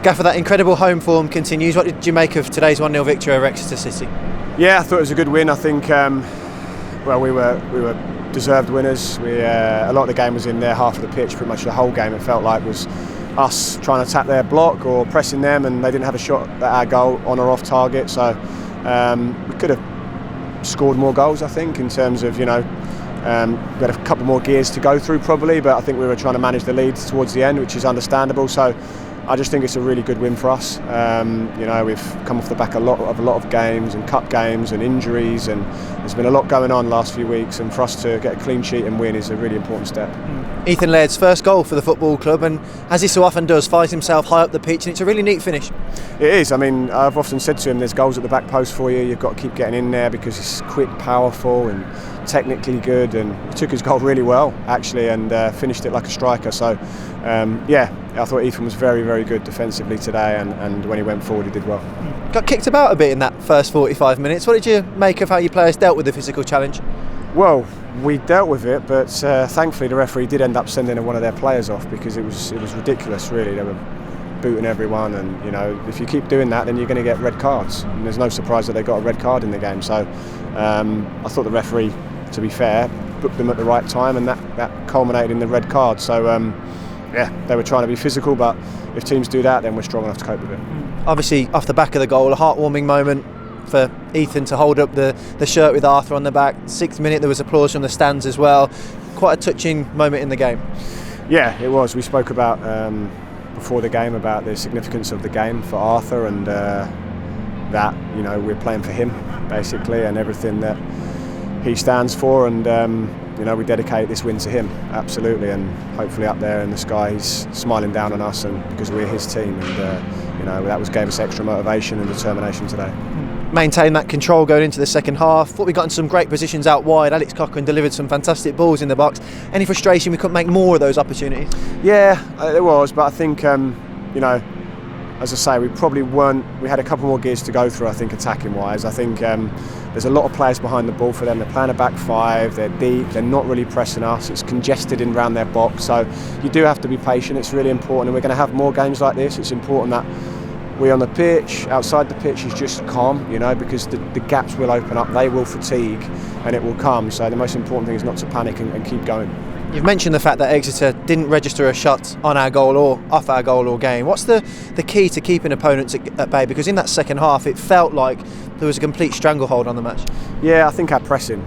Gaffer, that incredible home form continues. What did you make of today's 1-0 victory over Exeter City? Yeah, I thought it was a good win. I think we were deserved winners. A lot of the game was in their half of the pitch. Pretty much the whole game, it felt like, was us trying to attack their block or pressing them, and they didn't have a shot at our goal on or off target. So we could have scored more goals, I think, in terms of, we had a couple more gears to go through probably, but I think we were trying to manage the lead towards the end, which is understandable. So I just think it's a really good win for us. We've come off the back of a lot of games and cup games and injuries, and there's been a lot going on the last few weeks, and for us to get a clean sheet and win is a really important step. Ethan Laird's first goal for the football club, and as he so often does, finds himself high up the pitch, and it's a really neat finish. It is. I mean, I've often said to him, there's goals at the back post for you. You've got to keep getting in there because he's quick, powerful and technically good, and he took his goal really well actually, and finished it like a striker. So I thought Ethan was very, very good defensively today, and when he went forward he did well. Got kicked about a bit in that first 45 minutes. What did you make of how your players dealt with the physical challenge? Well, we dealt with it, but thankfully the referee did end up sending one of their players off, because it was ridiculous really. They were booting everyone, and if you keep doing that then you're going to get red cards, and there's no surprise that they got a red card in the game. So I thought the referee, to be fair, booked them at the right time, and that culminated in the red card. So they were trying to be physical, but if teams do that then we're strong enough to cope with it. Obviously off the back of the goal, a heartwarming moment for Ethan to hold up the shirt with Arthur on the back. 6th minute there was applause from the stands as well. Quite a touching moment in the game. Yeah, it was. We spoke about before the game about the significance of the game for Arthur, and that we're playing for him basically, and everything that he stands for, and we dedicate this win to him, absolutely, and hopefully up there in the sky he's smiling down on us, and because we're his team, and that gave us extra motivation and determination today. Maintain that control going into the second half. Thought we got in some great positions out wide. Alex Cochrane delivered some fantastic balls in the box. Any frustration we couldn't make more of those opportunities? Yeah, there was, but I think as I say, we had a couple more gears to go through, I think, attacking wise. I think there's a lot of players behind the ball for them. They're playing a back five, they're deep, they're not really pressing us, it's congested in around their box, so you do have to be patient. It's really important, and we're going to have more games like this. It's important that we on the pitch, outside the pitch, is just calm, because the gaps will open up, they will fatigue, and it will come. So the most important thing is not to panic and keep going. You've mentioned the fact that Exeter didn't register a shot on our goal or off our goal or game. What's the key to keeping opponents at bay? Because in that second half it felt like there was a complete stranglehold on the match. Yeah, I think our pressing,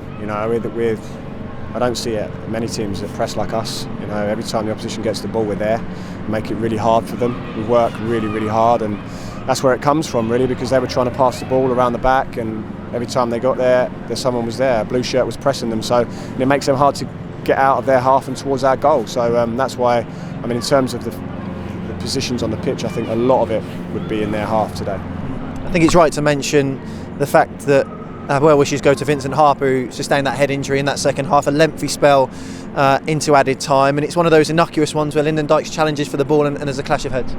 I don't see it many teams that press like us. Every time the opposition gets the ball, we're there, make it really hard for them. We work really, really hard, and that's where it comes from really, because they were trying to pass the ball around the back, and every time they got there someone was there. A blue shirt was pressing them, so it makes them hard to get out of their half and towards our goal. So that's why, in terms of the positions on the pitch, I think a lot of it would be in their half today. I think it's right to mention the fact that well wishes go to Vincent Harper, who sustained that head injury in that second half, a lengthy spell into added time, and it's one of those innocuous ones where Lyndon Dykes challenges for the ball and there's a clash of heads.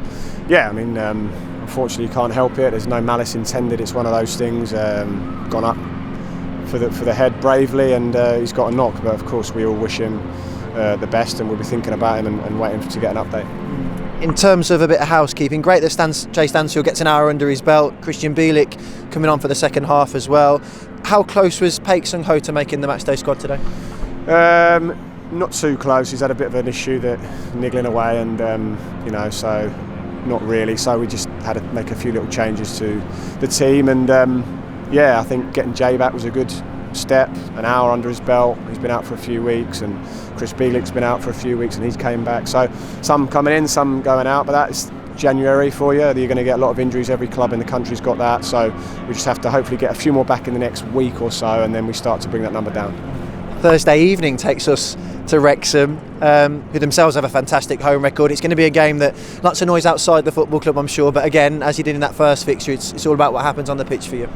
Yeah, unfortunately you can't help it. There's no malice intended. It's one of those things. Gone up for the head bravely, and he's got a knock, but of course we all wish him the best, and we'll be thinking about him and waiting to get an update. In terms of a bit of housekeeping, great that Jay Stansfield gets an hour under his belt. Christian Bielik coming on for the second half as well. How close was Paik Sung Ho to making the matchday squad today? Not too close. He's had a bit of an issue that niggling away, and so not really. So we just had to make a few little changes to the team, and I think getting Jay back was a good step. An hour under his belt. He's been out for a few weeks, and Chris Bielik's been out for a few weeks, and he's came back. So some coming in, some going out, but that's January for you. You're going to get a lot of injuries. Every club in the country's got that. So we just have to hopefully get a few more back in the next week or so, and then we start to bring that number down. Thursday evening takes us to Wrexham, who themselves have a fantastic home record. It's going to be a game that lots of noise outside the football club, I'm sure, but again, as you did in that first fixture, it's all about what happens on the pitch for you.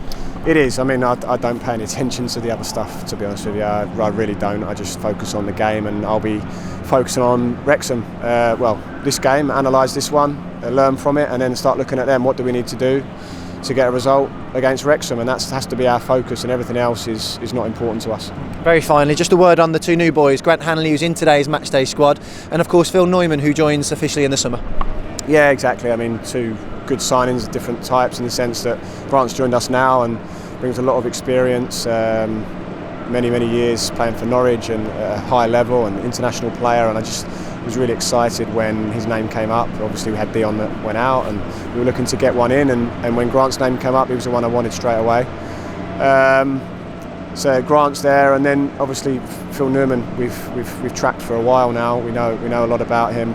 It is. I don't pay any attention to the other stuff, to be honest with you. I really don't. I just focus on the game, and I'll be focusing on Wrexham. This game, analyse this one, learn from it, and then start looking at them. What do we need to do to get a result against Wrexham? And that has to be our focus, and everything else is not important to us. Very finally, just a word on the two new boys, Grant Hanley, who's in today's matchday squad, and of course Phil Neumann, who joins officially in the summer. Yeah, exactly. I mean, two good signings of different types in the sense that Grant's joined us now and brings a lot of experience, many years playing for Norwich and at a high level, and international player, and I just was really excited when his name came up. Obviously we had Dion that went out and we were looking to get one in, and when Grant's name came up, he was the one I wanted straight away. So Grant's there, and then obviously Phil Newman we've tracked for a while now. We know a lot about him.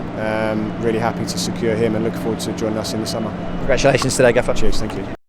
Really happy to secure him and look forward to joining us in the summer. Congratulations today, Gaffer. Cheers, thank you.